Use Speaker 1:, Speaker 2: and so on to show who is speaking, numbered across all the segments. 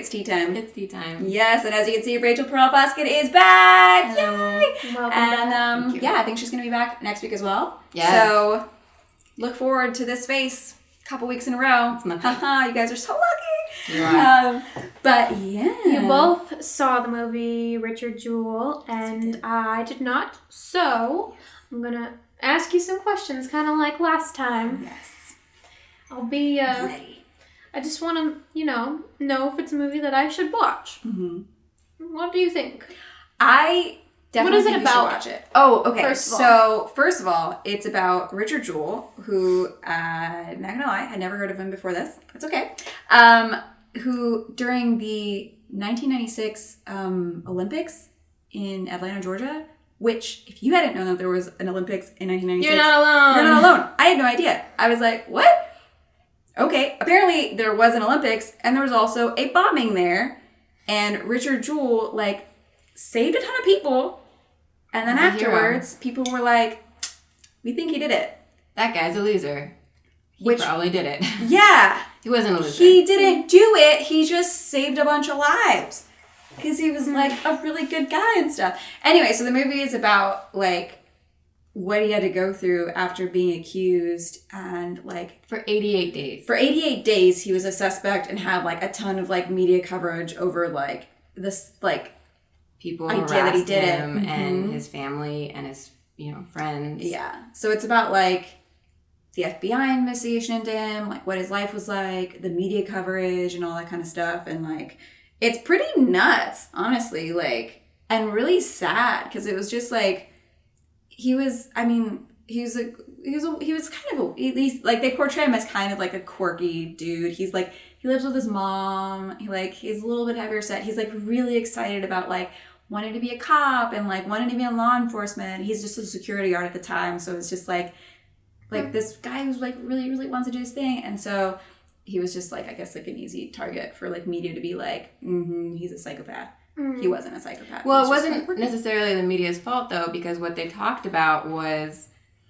Speaker 1: it's tea time.
Speaker 2: It's tea time.
Speaker 1: Yes, and as you can see, Rachel Pearl Foskett is back.
Speaker 2: Hello.
Speaker 1: Yay!
Speaker 3: Welcome
Speaker 1: And I think she's going to be back next week as well.
Speaker 2: Yes.
Speaker 1: So look forward to this face a couple weeks in a row.
Speaker 2: It's my face.
Speaker 1: You guys are so lucky.
Speaker 2: You are.
Speaker 1: But yeah.
Speaker 3: You both saw the movie Richard Jewell, and I did not. So I'm going to ask you some questions, kind of like last time.
Speaker 1: Yes.
Speaker 3: I'll be
Speaker 1: Ready.
Speaker 3: I just want to, know if it's a movie that I should watch.
Speaker 1: Mm-hmm.
Speaker 3: What do you think?
Speaker 1: I definitely
Speaker 3: What is it
Speaker 1: think you should
Speaker 3: about?
Speaker 1: watch it. Oh, okay.
Speaker 3: First of all.
Speaker 1: So, first of all, it's about Richard Jewell, who, not gonna lie, I never heard of him before this. It's okay. Who, during the 1996 Olympics in Atlanta, Georgia, which, if you hadn't known that there was an Olympics in 1996...
Speaker 2: You're not alone.
Speaker 1: You're not alone. I had no idea. I was like, what? Okay, apparently there was an Olympics, and there was also a bombing there, and Richard Jewell, saved a ton of people, and then afterwards, people were like, we think he did it.
Speaker 2: That guy's a loser. He probably did it.
Speaker 1: Yeah.
Speaker 2: He wasn't a loser.
Speaker 1: He didn't do it, he just saved a bunch of lives. Because he was, a really good guy and stuff. Anyway, so the movie is about, what he had to go through after being accused and
Speaker 2: for 88 days.
Speaker 1: For 88 days he was a suspect and had a ton of media coverage over this
Speaker 2: People
Speaker 1: idea
Speaker 2: harassed
Speaker 1: that he did
Speaker 2: him
Speaker 1: it.
Speaker 2: and his family and his friends.
Speaker 1: Yeah. So it's about the FBI investigation into him, what his life was like, the media coverage and all that kind of stuff, and it's pretty nuts, honestly, and really sad because it was just he was kind of at least they portray him as kind of a quirky dude. He's he lives with his mom. He's a little bit heavier set. He's really excited about wanting to be a cop and wanting to be in law enforcement. He's just a security guard at the time, so it's just this guy who's really really wants to do his thing, and so he was just I guess an easy target for media to be he's a psychopath. He wasn't a psychopath.
Speaker 2: Well, it wasn't necessarily the media's fault, though, because what they talked about was,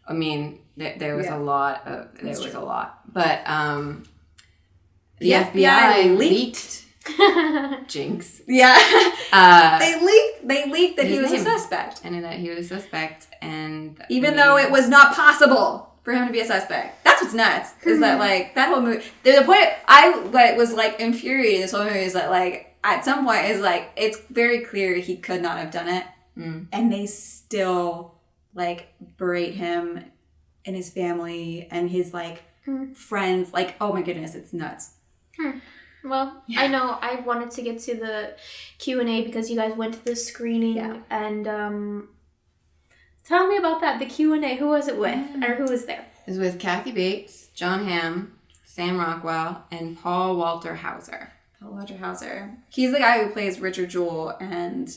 Speaker 2: there was a lot. But the FBI leaked Jinx.
Speaker 1: Yeah. They leaked that he was a suspect.
Speaker 2: And that he was a suspect, and
Speaker 1: even though it was not possible for him to be a suspect. That's what's nuts. Is that that whole movie, the point I was infuriated this whole movie is that at some point is it's very clear he could not have done it, and they still berate him and his family and his friends. Oh my goodness, it's nuts.
Speaker 3: Well, yeah. I know I wanted to get to the Q&A because you guys went to the screening, and tell me about that. The Q&A. Who was it with, or who was there?
Speaker 2: It was with Kathy Bates, Jon Hamm, Sam Rockwell, and Paul Walter Hauser.
Speaker 1: He's the guy who plays Richard Jewell, and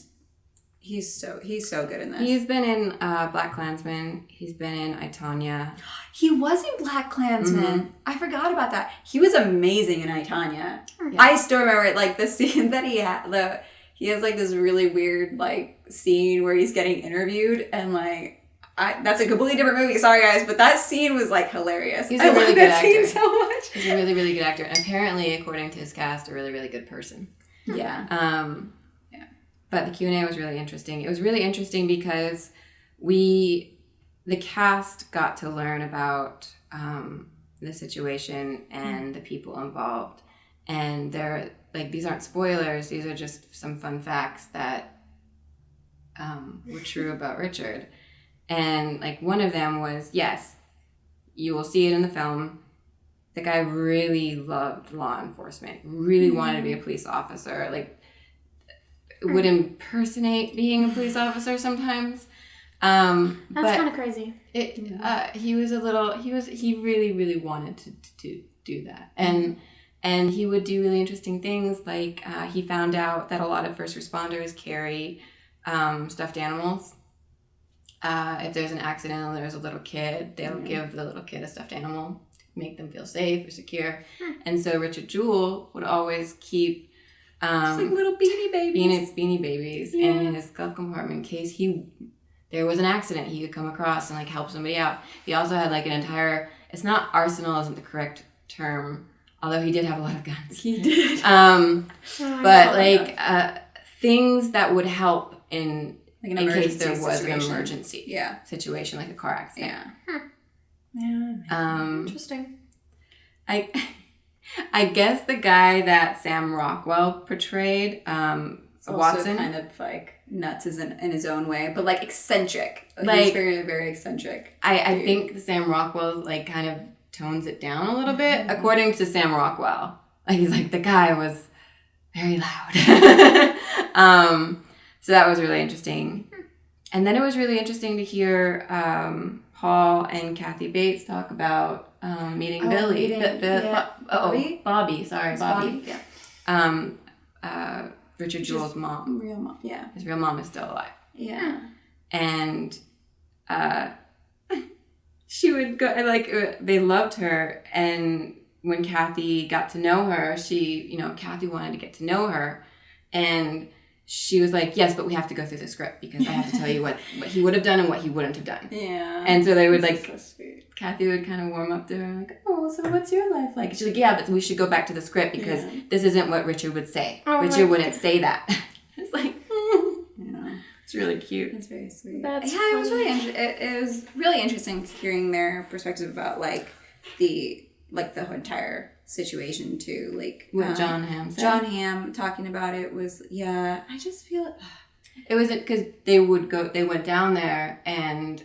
Speaker 1: he's so good in this.
Speaker 2: He's been in Black Klansman. He's been in I, Tonya.
Speaker 1: He was in Black Klansman. Mm-hmm. I forgot about that. He was amazing in I, Tonya.
Speaker 3: Yes.
Speaker 1: I still remember the scene that he had. He has this really weird scene where he's getting interviewed, and that's a completely different movie. Sorry guys, but that scene was hilarious.
Speaker 2: He's a really good actor.
Speaker 1: Scene so much.
Speaker 2: He's a really, really good actor. And apparently, according to his cast, a really, really good person.
Speaker 1: Yeah.
Speaker 2: But the Q&A was really interesting. It was really interesting because the cast got to learn about the situation and the people involved. And they're these aren't spoilers. These are just some fun facts that were true about Richard. And one of them was, yes, you will see it in the film. The guy really loved law enforcement, really wanted to be a police officer, would impersonate being a police officer sometimes.
Speaker 3: That's kind of crazy.
Speaker 2: He really, really wanted to do that. And he would do really interesting things. He found out that a lot of first responders carry stuffed animals. If there's an accident and there's a little kid, they'll give the little kid a stuffed animal, make them feel safe or secure. And so Richard Jewell would always keep
Speaker 1: little beanie babies.
Speaker 2: In his glove compartment in case there was an accident he could come across and help somebody out. He also had an entire, it's not arsenal isn't the correct term, although he did have a lot of guns.
Speaker 1: He did.
Speaker 2: But like things that would help in case there was
Speaker 1: situation.
Speaker 2: an emergency situation, like a car accident.
Speaker 3: Interesting.
Speaker 2: I guess the guy that Sam Rockwell portrayed,
Speaker 1: Also
Speaker 2: Watson,
Speaker 1: kind of like nuts in his own way, but like eccentric.
Speaker 2: Like,
Speaker 1: he's very, very eccentric.
Speaker 2: I think Sam Rockwell like kind of tones it down a little bit, according to Sam Rockwell. Like he's like, the guy was very loud. So that was really interesting. And then it was really interesting to hear Paul and Kathy Bates talk about meeting Billy. Bobby. Sorry, Bobby.
Speaker 1: Yeah.
Speaker 2: Richard Jewell's mom.
Speaker 1: Real mom. Yeah.
Speaker 2: His real mom is still alive.
Speaker 1: Yeah.
Speaker 2: And she would go, like, they loved her. And when Kathy got to know her, Kathy wanted to get to know her. And she was like, yes, but we have to go through the script because I have to tell you what he would have done and what he wouldn't have done.
Speaker 1: Yeah.
Speaker 2: And so they would like,
Speaker 1: so sweet.
Speaker 2: Kathy would kind of warm up to her and like, oh, so what's your life like? She's like, yeah, but we should go back to the script because this isn't what Richard would say. Richard wouldn't say that. It's like, it's really cute.
Speaker 1: It's very sweet.
Speaker 3: That's
Speaker 1: it was really it was really interesting hearing their perspective about like the entire situation too. Like
Speaker 2: what Jon Hamm said.
Speaker 1: Jon Hamm talking about it was I just feel
Speaker 2: it wasn't because they went down there and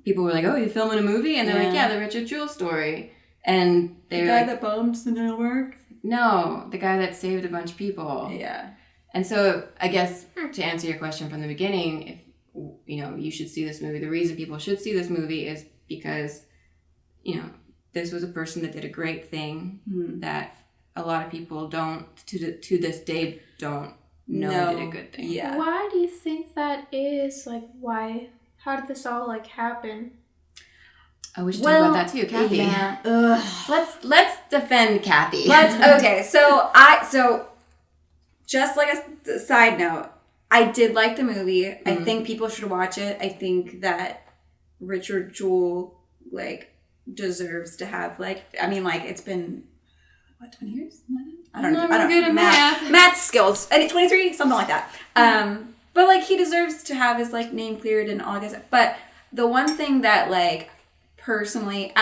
Speaker 2: people were like, oh, you filming a movie? And they're like, yeah, the Richard Jewell story. And they're
Speaker 1: the guy that bombed the network?
Speaker 2: No, the guy that saved a bunch of people.
Speaker 1: Yeah.
Speaker 2: And so I guess to answer your question from the beginning, if you should see this movie, the reason people should see this movie is because, this was a person that did a great thing that a lot of people to this day don't know did a good thing.
Speaker 1: Yeah.
Speaker 3: Why do you think that is? Like, why? How did this all happen?
Speaker 2: Oh, we should talk about that too, Kathy.
Speaker 1: Yeah.
Speaker 2: Let's defend Kathy.
Speaker 1: Okay. So just like a side note, I did like the movie. Mm-hmm. I think people should watch it. I think that Richard Jewell deserves to have it's been 20 years? I don't know.
Speaker 2: I'm good at math.
Speaker 1: Math skills. 23, something like that. But he deserves to have his name cleared and all that. But the one thing that personally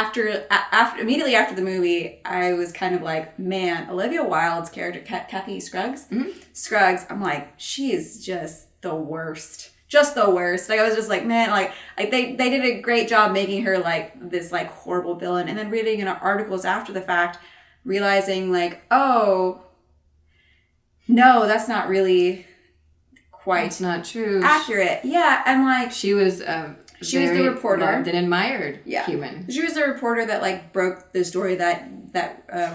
Speaker 1: immediately after the movie, I was kind of like, man, Olivia Wilde's character, Kathy Scruggs, I'm like, she is just the worst. Just the worst. I was just like, man, they did a great job making her this horrible villain. And then reading in articles after the fact, realizing oh, no, that's not really quite
Speaker 2: it's not true.
Speaker 1: Accurate. Yeah, and
Speaker 2: she was
Speaker 1: she was the reporter,
Speaker 2: loved and admired human.
Speaker 1: She was the reporter that broke the story that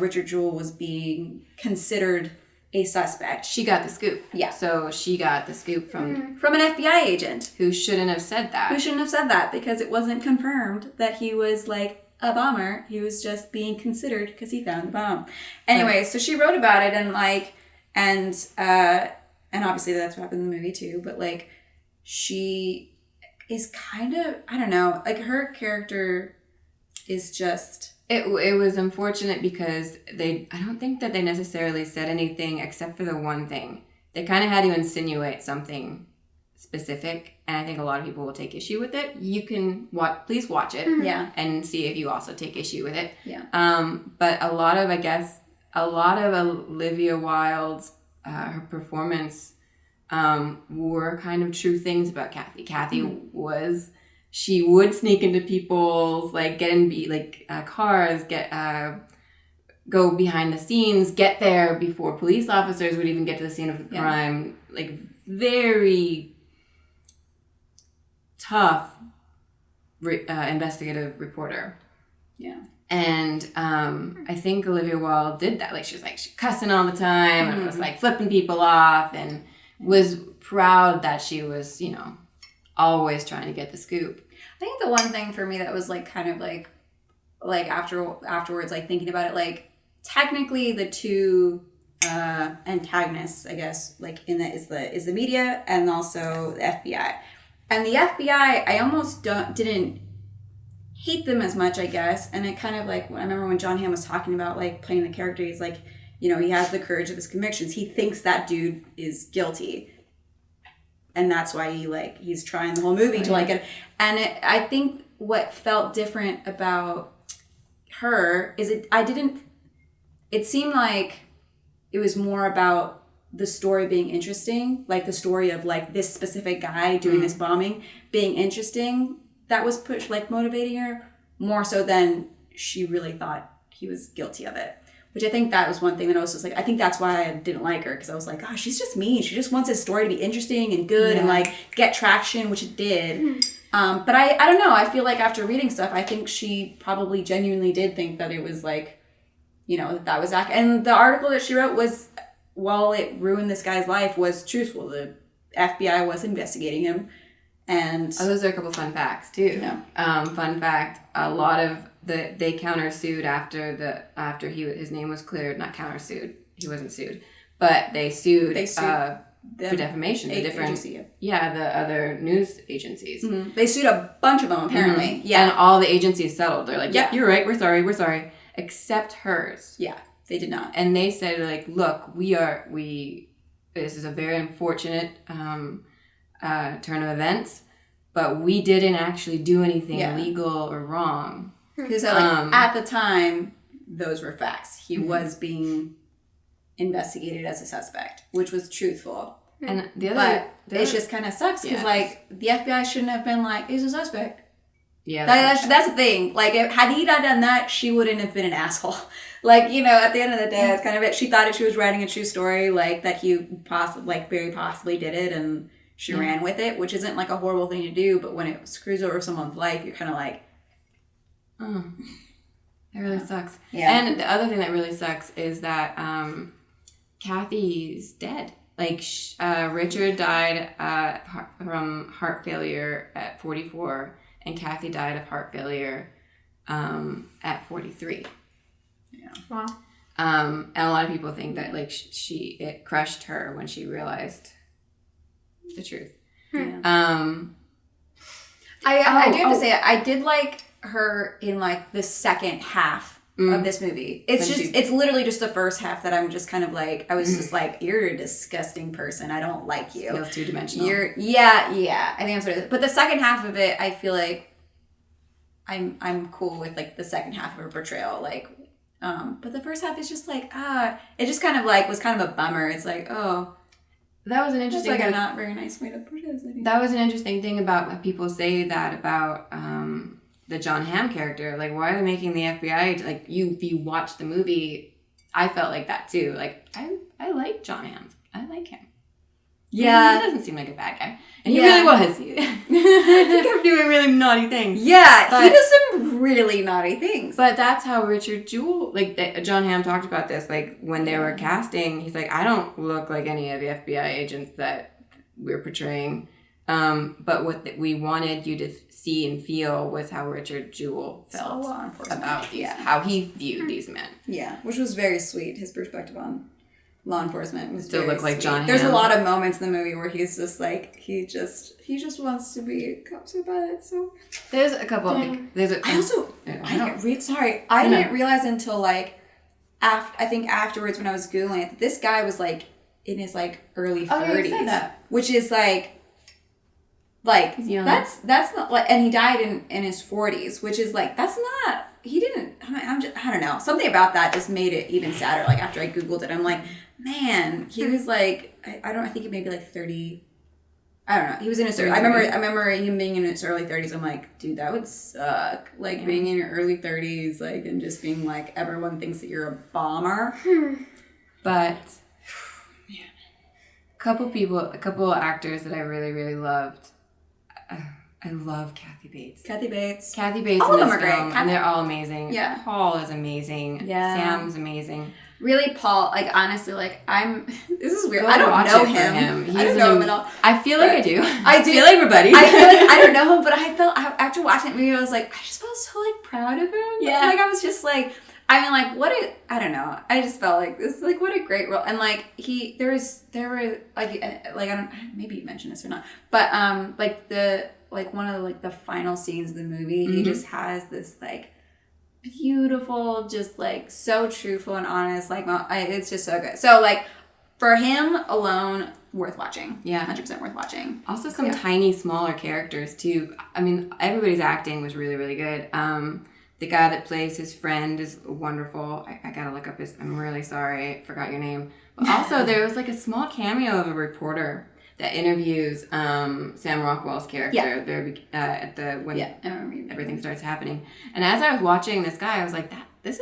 Speaker 1: Richard Jewell was being considered a suspect.
Speaker 2: She got the scoop.
Speaker 1: Yeah.
Speaker 2: So she got the scoop from
Speaker 1: an FBI agent
Speaker 2: who shouldn't have said that.
Speaker 1: Who shouldn't have said that because it wasn't confirmed that he was a bomber. He was just being considered because he found the bomb. Anyway, so she wrote about it and obviously that's what happened in the movie too. But she is kind of, I don't know, her character is just...
Speaker 2: It was unfortunate because I don't think that they necessarily said anything except for the one thing. They kind of had to insinuate something specific, and I think a lot of people will take issue with it. You can please watch it, and see if you also take issue with it.
Speaker 1: Yeah.
Speaker 2: But a lot of Olivia Wilde's her performance were kind of true things about Kathy. Kathy she would sneak into people's get in cars, go behind the scenes, get there before police officers would even get to the scene of the crime. Very tough investigative reporter.
Speaker 1: Yeah.
Speaker 2: And I think Olivia Wilde did that. She was cussing all the time and was flipping people off and was proud that she was, always trying to get the scoop.
Speaker 1: I think the one thing for me that was afterwards, thinking about it, technically the two antagonists, I guess, in that is the media and also the FBI. And the FBI, I almost didn't hate them as much, I guess. And it kind of like, I remember when Jon Hamm was talking about like playing the character, he's like, you know, he has the courage of his convictions. He thinks that dude is guilty. And that's why he's trying the whole movie to like it. And I think what felt different about her is it seemed like it was more about the story being interesting, like the story of like this specific guy doing this bombing being interesting, that was motivating her more so than she really thought he was guilty of it. Which I think that was one thing that I was just like, I think that's why I didn't like her, because I was like, gosh, she's just mean. She just wants his story to be interesting and good and like get traction, which it did. But I don't know. I feel like after reading stuff, I think she probably genuinely did think that it was like, you know, that was and the article that she wrote was, while it ruined this guy's life, was truthful. The FBI was investigating him, and
Speaker 2: those are a couple fun facts too.
Speaker 1: Yeah.
Speaker 2: Fun fact: a lot of they countersued after his name was cleared. Not countersued. He wasn't sued, but they sued for defamation. The different agency. The other news agencies.
Speaker 1: Mm-hmm. They sued a bunch of them apparently.
Speaker 2: Mm-hmm. Yeah, and all the agencies settled. They're like, "Yep, you're right. We're sorry," except hers.
Speaker 1: Yeah. They did not.
Speaker 2: And they said, like, look, this is a very unfortunate turn of events, but we didn't actually do anything illegal or wrong.
Speaker 1: Because at the time, those were facts. He was being investigated as a suspect, which was truthful.
Speaker 2: And
Speaker 1: it just kind of sucks because, like, the FBI shouldn't have been like, he's a suspect.
Speaker 2: Yeah,
Speaker 1: that's the thing. Like, had he not done that, she wouldn't have been an asshole. Like, you know, at the end of the day, that's kind of it. She thought she was writing a true story, like, that he very possibly did it, and she ran with it, which isn't, like, a horrible thing to do, but when it screws over someone's life, you're kind of like,
Speaker 2: oh, that really sucks.
Speaker 1: Yeah.
Speaker 2: And the other thing that really sucks is that Cathys dead. Like, Richard died from heart failure at 44, and Cathys died of heart failure at 43. Yeah.
Speaker 3: Wow.
Speaker 2: And a lot of people think that like it crushed her when she realized the truth.
Speaker 1: Yeah. I do have to say I did like her in like the second half of this movie. It's literally just the first half that I'm just kind of like, I was just like, you're a disgusting person. I don't like you.
Speaker 2: Feels two-dimensional.
Speaker 1: Yeah. I think that's what it is. But the second half of it, I feel like I'm cool with like the second half of her portrayal. Like, but the first half is just like, it just kind of like was kind of a bummer. It's like, oh,
Speaker 2: that was an interesting.
Speaker 1: That's like a not very nice way to portray this.
Speaker 2: That was an interesting thing about what people say that about the Jon Hamm character. Like, why are they making the FBI like if you watch the movie? I felt like that too. Like, I like Jon Hamm. I like him.
Speaker 1: Yeah,
Speaker 2: he doesn't seem like a bad guy, and he really was. He kept doing really naughty things.
Speaker 1: Yeah, he does some really naughty things.
Speaker 2: But that's how Richard Jewell, like Jon Hamm talked about this. Like when they were casting, he's like, I don't look like any of the FBI agents that we're portraying. But what we wanted you to see and feel was how Richard Jewell felt about how he viewed these men.
Speaker 1: Yeah, which was very sweet. His perspective on law enforcement was
Speaker 2: still look like Jon Hamm.
Speaker 1: There's a lot of moments in the movie where he's just like he just wants to be a cop so bad. So
Speaker 2: there's a couple. I
Speaker 1: didn't realize until like I think afterwards when I was Googling it, that this guy was like in his like early 30s, which is like that's not like, and he died in his 40s, which is like that's not. He didn't. I don't know. Something about that just made it even sadder. Like after I Googled it, I'm like, man, he was like, I think he may be like 30. I don't know. He was in his early. I remember him being in his early 30s. I'm like, dude, that would suck. Like being in your early 30s, like, and just being like, everyone thinks that you're a bomber.
Speaker 2: But a couple actors that I really, really loved. I love Kathy Bates.
Speaker 1: Kathy Bates.
Speaker 2: All of them are great. And they're all amazing.
Speaker 1: Yeah.
Speaker 2: Paul is amazing. Yeah. Sam's amazing.
Speaker 1: Really, Paul, like, honestly, like, this is weird. I don't know him. I don't know him at all.
Speaker 2: I feel like I do.
Speaker 1: I do.
Speaker 2: I feel like everybody.
Speaker 1: I feel like I don't know him, but after watching that movie, I was like, I just felt so, like, proud of him.
Speaker 2: Yeah.
Speaker 1: Like, I was just like, I mean, like, I don't know. I just felt like this is like what a great role. And like there were like I don't maybe you mentioned this or not, but like like one of the, like the final scenes of the movie, he just has this like beautiful, just like so truthful and honest, like it's just so good. So like for him alone, worth watching.
Speaker 2: Yeah.
Speaker 1: 100% worth watching.
Speaker 2: Also some tiny, smaller characters too. I mean, everybody's acting was really, really good. The guy that plays his friend is wonderful. I gotta look up I'm really sorry, I forgot your name. But also there was like a small cameo of a reporter that interviews Sam Rockwell's character when everything starts happening. And as I was watching this guy, I was like, this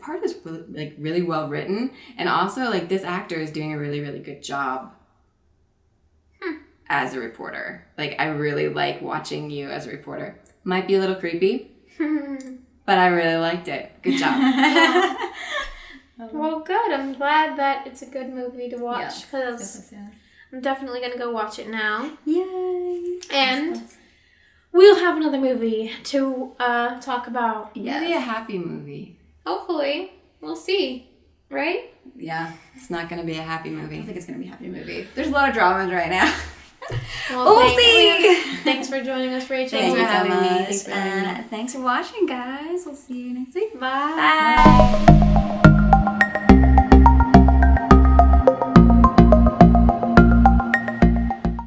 Speaker 2: part is really well written, and also like this actor is doing a really, really good job as a reporter. Like I really like watching you as a reporter. Might be a little creepy, but I really liked it. Good job.
Speaker 3: Well, good. I'm glad that it's a good movie to watch because I'm definitely gonna go watch it now.
Speaker 1: Yay!
Speaker 3: And we'll have another movie to talk about.
Speaker 2: Maybe a happy movie.
Speaker 3: Hopefully. We'll see. Right?
Speaker 1: Yeah.
Speaker 2: It's not going to be a happy movie.
Speaker 1: I think it's going to be a happy movie. There's a lot of dramas right now.
Speaker 3: Well,
Speaker 1: we'll see.
Speaker 3: Thanks for joining us, Rachel.
Speaker 1: Thanks for
Speaker 2: having me.
Speaker 1: having me. And thanks for watching, guys. We'll see you next week.
Speaker 3: Bye.
Speaker 1: Bye.